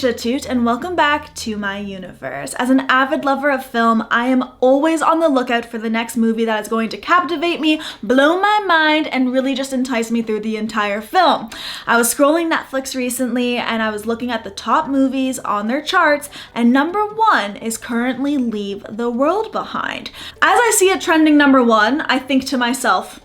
Alicia Atout, and welcome back to my universe. As an avid lover of film, I am always on the lookout for the next movie that is going to captivate me, blow my mind, and really just entice me through the entire film. I was scrolling Netflix recently and I was looking at the top movies on their charts, and number one is currently Leave the World Behind. As I see it trending number one, I think to myself,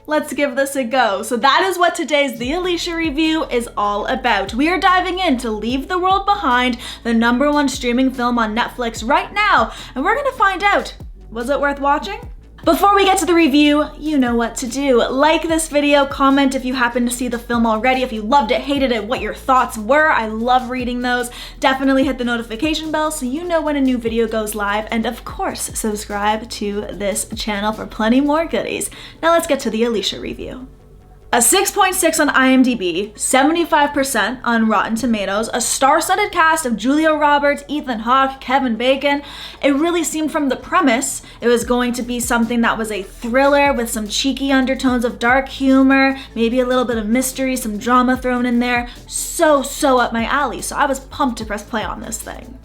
let's give this a go. So that is what today's The Alicia review is all about. We are diving in to Leave the World Behind, the number one streaming film on Netflix right now, and we're gonna find out, was it worth watching? Before we get to the review, you know what to do. Like this video, comment if you happen to see the film already, if you loved it, hated it, what your thoughts were. I love reading those. Definitely hit the notification bell so you know when a new video goes live, and of course, subscribe to this channel for plenty more goodies. Now let's get to the Alicia review. A 6.6 on IMDb, 75% on Rotten Tomatoes, a star-studded cast of Julia Roberts, Ethan Hawke, Kevin Bacon. It really seemed from the premise it was going to be something that was a thriller with some cheeky undertones of dark humor, maybe a little bit of mystery, some drama thrown in there. So up my alley, so I was pumped to press play on this thing.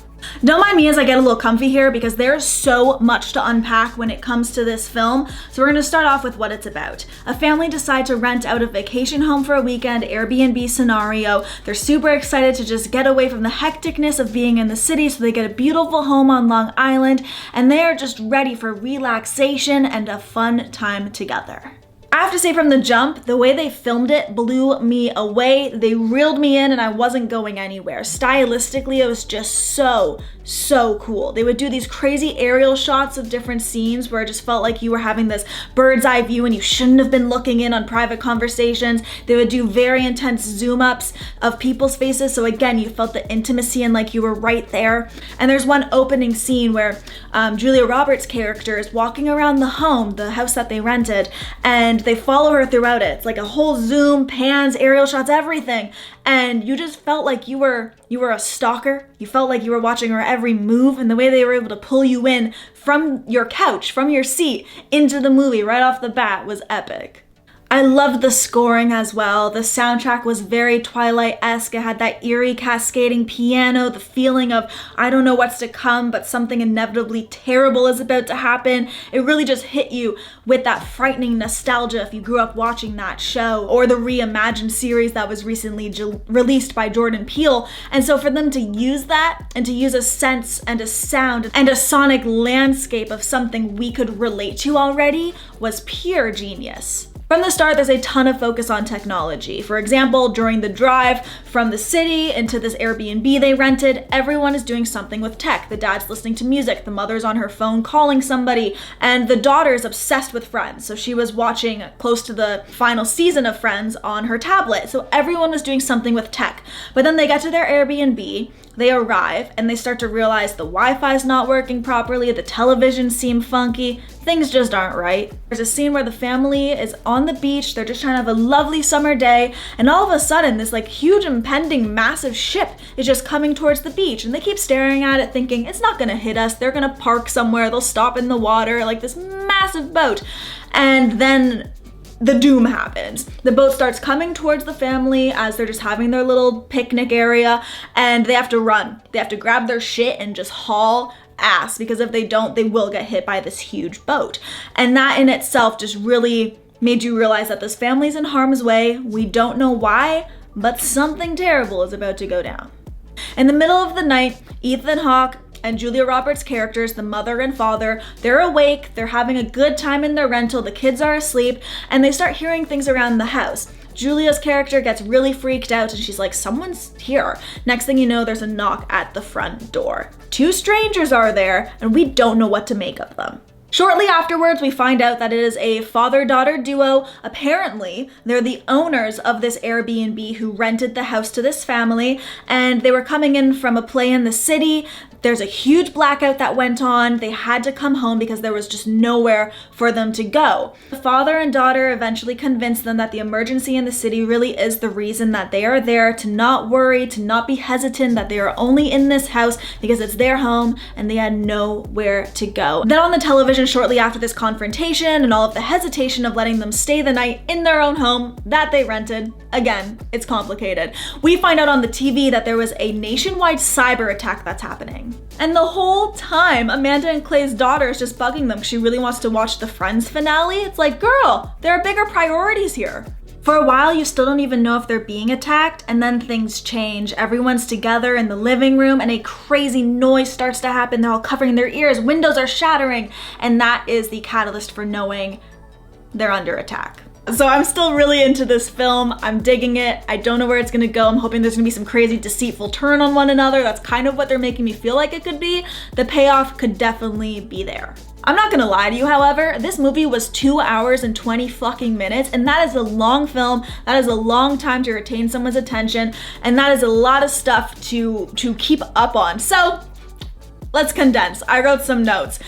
Don't mind me as I get a little comfy here because there's so much to unpack when it comes to this film. So we're going to start off with what it's about. A family decide to rent out a vacation home for a weekend, Airbnb scenario. They're super excited to just get away from the hecticness of being in the city, so they get a beautiful home on Long Island, and they are just ready for relaxation and a fun time together. I have to say from the jump, the way they filmed it blew me away. They reeled me in and I wasn't going anywhere. Stylistically, it was just so cool. They would do these crazy aerial shots of different scenes where it just felt like you were having this bird's eye view and you shouldn't have been looking in on private conversations. They would do very intense zoom ups of people's faces, so again, you felt the intimacy and like you were right there. And there's one opening scene where Julia Roberts' character is walking around the home, the house that they rented, and they follow her throughout it. It's like a whole zoom, pans, aerial shots, everything. And you just felt like you were a stalker. You felt like you were watching her every move, and the way they were able to pull you in from your couch, from your seat, into the movie right off the bat was epic. I loved the scoring as well. The soundtrack was very Twilight-esque. It had that eerie cascading piano, the feeling of I don't know what's to come, but something inevitably terrible is about to happen. It really just hit you with that frightening nostalgia if you grew up watching that show, or the reimagined series that was recently released by Jordan Peele. And so for them to use that and to use a sense and a sound and a sonic landscape of something we could relate to already was pure genius. From the start, there's a ton of focus on technology. For example, during the drive from the city into this Airbnb they rented, everyone is doing something with tech. The dad's listening to music, the mother's on her phone calling somebody, and the daughter's obsessed with Friends. So she was watching close to the final season of Friends on her tablet. So everyone was doing something with tech. But then they get to their Airbnb, they arrive, and they start to realize the Wi-Fi's not working properly, the televisions seem funky, things just aren't right. There's a scene where the family is on the beach, they're just trying to have a lovely summer day, and all of a sudden this like huge impending massive ship is just coming towards the beach, and they keep staring at it thinking it's not gonna hit us, they're gonna park somewhere, they'll stop in the water, like this massive boat. And then the doom happens. The boat starts coming towards the family as they're just having their little picnic area, and they have to run. They have to grab their shit and just haul ass, because if they don't, they will get hit by this huge boat. And that in itself just really made you realize that this family's in harm's way. We don't know why, but something terrible is about to go down. In the middle of the night, Ethan Hawke and Julia Roberts' characters, the mother and father, they're awake, they're having a good time in their rental, the kids are asleep, and they start hearing things around the house. Julia's character gets really freaked out and she's like, someone's here. Next thing you know, there's a knock at the front door. Two strangers are there, and we don't know what to make of them. Shortly afterwards, we find out that it is a father-daughter duo. Apparently, they're the owners of this Airbnb who rented the house to this family, and they were coming in from a play in the city. There's a huge blackout that went on. They had to come home because there was just nowhere for them to go. The father and daughter eventually convinced them that the emergency in the city really is the reason that they are there, to not worry, to not be hesitant, that they are only in this house because it's their home and they had nowhere to go. Then on the television shortly after this confrontation and all of the hesitation of letting them stay the night in their own home that they rented, again, it's complicated. We find out on the TV that there was a nationwide cyber attack that's happening. And the whole time, Amanda and Clay's daughter is just bugging them. She really wants to watch the Friends finale. It's like, girl, there are bigger priorities here. For a while, you still don't even know if they're being attacked, and then things change. Everyone's together in the living room, and a crazy noise starts to happen. They're all covering their ears, windows are shattering, and that is the catalyst for knowing they're under attack. So I'm still really into this film. I'm digging it. I don't know where it's gonna go. I'm hoping there's gonna be some crazy deceitful turn on one another. That's kind of what they're making me feel like it could be. The payoff could definitely be there. I'm not gonna lie to you, however, this movie was 2 hours and 20 fucking minutes, and that is a long film. That is a long time to retain someone's attention, and that is a lot of stuff to keep up on. So let's condense. I wrote some notes.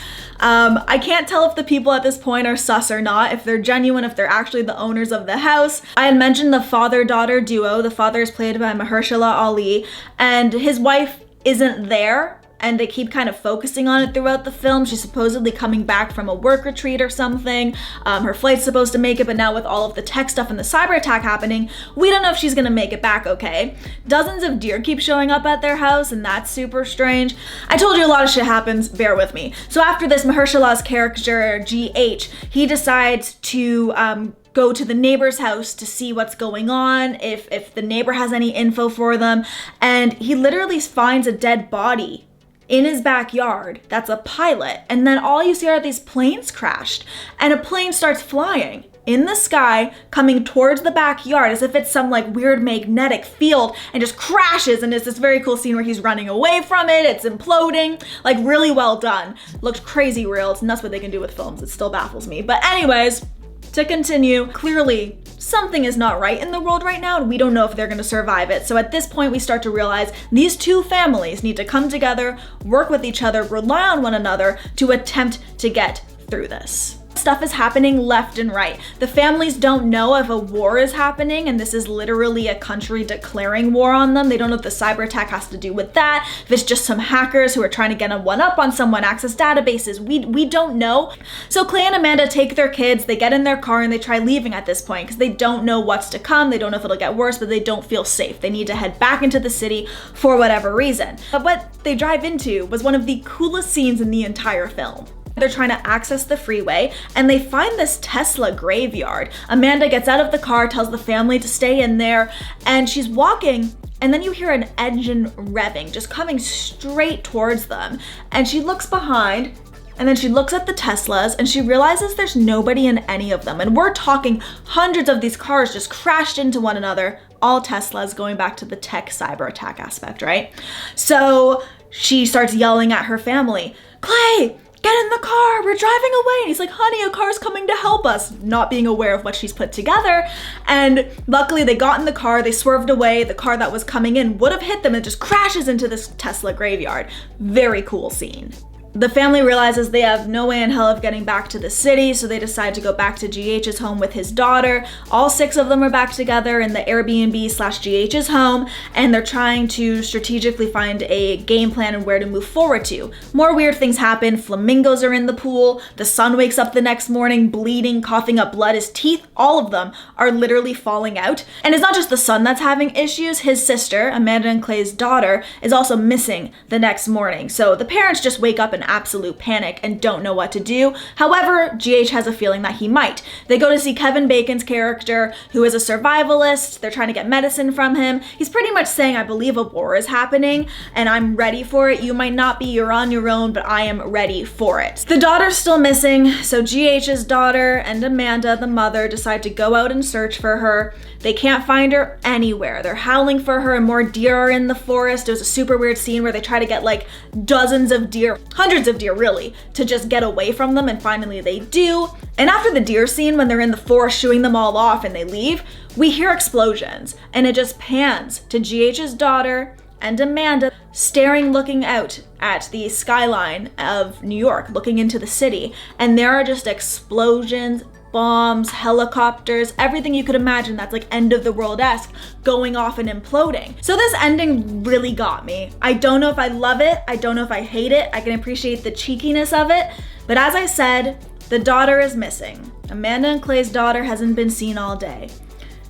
I can't tell if the people at this point are sus or not, if they're genuine, if they're actually the owners of the house. I had mentioned the father-daughter duo. The father is played by Mahershala Ali, and his wife isn't there. And they keep kind of focusing on it throughout the film. She's supposedly coming back from a work retreat or something. Her flight's supposed to make it, but now with all of the tech stuff and the cyber attack happening, we don't know if she's gonna make it back okay. Dozens of deer keep showing up at their house, and that's super strange. I told you a lot of shit happens, bear with me. So after this, Mahershala's character, GH, he decides to go to the neighbor's house to see what's going on, if the neighbor has any info for them, and he literally finds a dead body in his backyard that's a pilot, and then all you see are these planes crashed, and a plane starts flying in the sky coming towards the backyard as if it's some like weird magnetic field, and just crashes, and it's this very cool scene where he's running away from it, it's imploding, like really well done. Looked crazy real. It's nuts what they can do with films. It still baffles me. But anyways, to continue, clearly something is not right in the world right now, and we don't know if they're gonna survive it. So at this point, we start to realize these two families need to come together, work with each other, rely on one another to attempt to get through this. Stuff is happening left and right. The families don't know if a war is happening, and this is literally a country declaring war on them. They don't know if the cyber attack has to do with that, if it's just some hackers who are trying to get a one-up on someone, access databases. We don't know. So Clay and Amanda take their kids, they get in their car, and they try leaving at this point because they don't know what's to come. They don't know if it'll get worse, but they don't feel safe. They need to head back into the city for whatever reason. But what they drive into was one of the coolest scenes in the entire film. They're trying to access the freeway, and they find this Tesla graveyard. Amanda gets out of the car, tells the family to stay in there, and she's walking, and then you hear an engine revving, just coming straight towards them. And she looks behind, and then she looks at the Teslas, and she realizes there's nobody in any of them. And we're talking hundreds of these cars just crashed into one another, all Teslas, going back to the tech cyber attack aspect, right? So she starts yelling at her family, "Clay, get in the car, we're driving away." And he's like, "Honey, a car's coming to help us," not being aware of what she's put together. And luckily they got in the car, they swerved away. The car that was coming in would have hit them, and just crashes into this Tesla graveyard. Very cool scene. The family realizes they have no way in hell of getting back to the city, so they decide to go back to GH's home with his daughter. All 6 of them are back together in the Airbnb/GH's home, and they're trying to strategically find a game plan and where to move forward to. More weird things happen. Flamingos are in the pool. The son wakes up the next morning bleeding, coughing up blood. His teeth, all of them, are literally falling out. And it's not just the son that's having issues. His sister, Amanda and Clay's daughter, is also missing the next morning. So the parents just wake up in absolute panic and don't know what to do. However, GH has a feeling that he might. They go to see Kevin Bacon's character, who is a survivalist. They're trying to get medicine from him. He's pretty much saying, "I believe a war is happening, and I'm ready for it. You might not be, you're on your own, but I am ready for it." The daughter's still missing, so GH's daughter and Amanda, the mother, decide to go out and search for her. They can't find her anywhere. They're howling for her, and more deer are in the forest. There's a super weird scene where they try to get like dozens of deer, hundreds of deer really, to just get away from them, and finally they do. And after the deer scene, when they're in the forest shooing them all off and they leave, we hear explosions, and it just pans to GH's daughter and Amanda staring, looking out at the skyline of New York, looking into the city, and there are just explosions, bombs, helicopters, everything you could imagine that's like end of the world-esque going off and imploding. So this ending really got me. I don't know if I love it. I don't know if I hate it. I can appreciate the cheekiness of it, But as I said, the daughter is missing. Amanda and Clay's daughter hasn't been seen all day.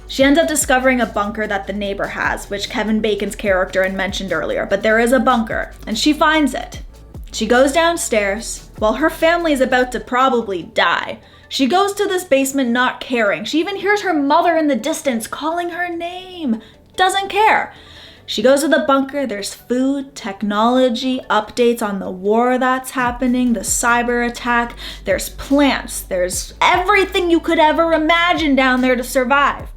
She ends up discovering a bunker that the neighbor has, which Kevin Bacon's character had mentioned earlier, but there is a bunker, and she finds it. She goes downstairs, while her family is about to probably die. She goes to this basement not caring. She even hears her mother in the distance calling her name. Doesn't care. She goes to the bunker, there's food, technology, updates on the war that's happening, the cyber attack, there's plants, there's everything you could ever imagine down there to survive.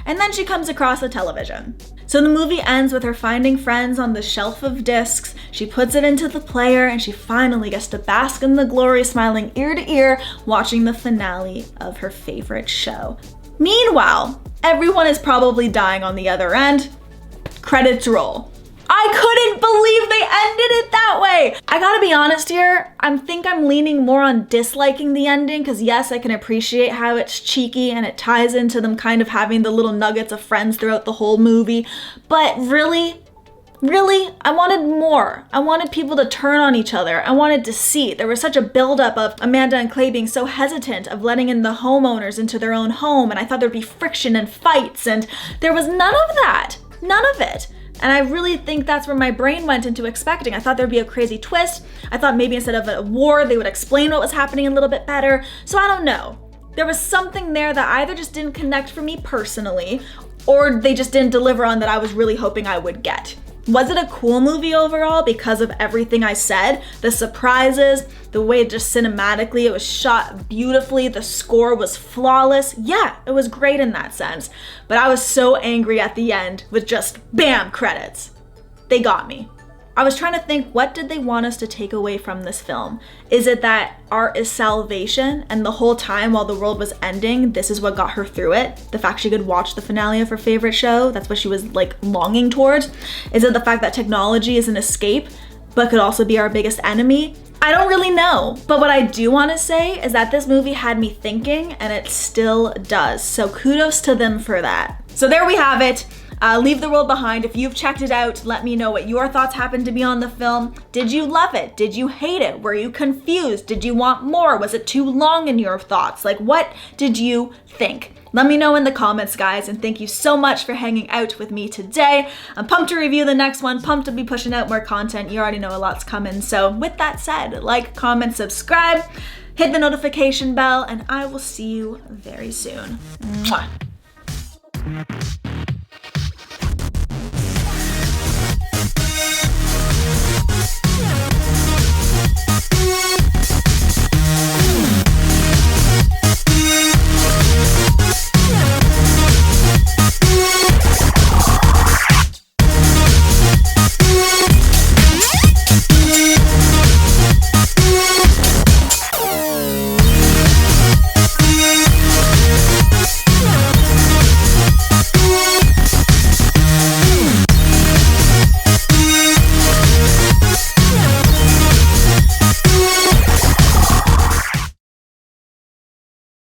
And then she comes across a television. So the movie ends with her finding friends on the shelf of discs, she puts it into the player, and she finally gets to bask in the glory, smiling ear to ear, watching the finale of her favorite show. Meanwhile, everyone is probably dying on the other end. Credits roll. I couldn't believe they ended it that way. I gotta be honest here, I think I'm leaning more on disliking the ending, because yes, I can appreciate how it's cheeky and it ties into them kind of having the little nuggets of friends throughout the whole movie. But really, I wanted more. I wanted people to turn on each other. I wanted to see. There was such a buildup of Amanda and Clay being so hesitant of letting in the homeowners into their own home, and I thought there'd be friction and fights, and there was none of that. None of it. And I really think that's where my brain went into expecting. I thought there'd be a crazy twist. I thought maybe instead of a war, they would explain what was happening a little bit better. So I don't know. There was something there that either just didn't connect for me personally, or they just didn't deliver on that I was really hoping I would get. Was it a cool movie overall because of everything I said? The surprises, the way just cinematically it was shot beautifully, the score was flawless. Yeah, it was great in that sense. But I was so angry at the end with just bam, credits. They got me. I was trying to think, what did they want us to take away from this film? Is it that art is salvation, and the whole time while the world was ending, this is what got her through it? The fact she could watch the finale of her favorite show, that's what she was like longing towards? Is it the fact that technology is an escape, but could also be our biggest enemy? I don't really know, but what I do want to say is that this movie had me thinking, and it still does. So kudos to them for that. So there we have it. Leave the World Behind. If you've checked it out, let me know what your thoughts happened to be on the film. Did you love it? Did you hate it? Were you confused? Did you want more? Was it too long in your thoughts? Like, what did you think? Let me know in the comments, guys, and thank you so much for hanging out with me today. I'm pumped to review the next one, pumped to be pushing out more content. You already know a lot's coming. So with that said, like, comment, subscribe, hit the notification bell, and I will see you very soon. Mwah.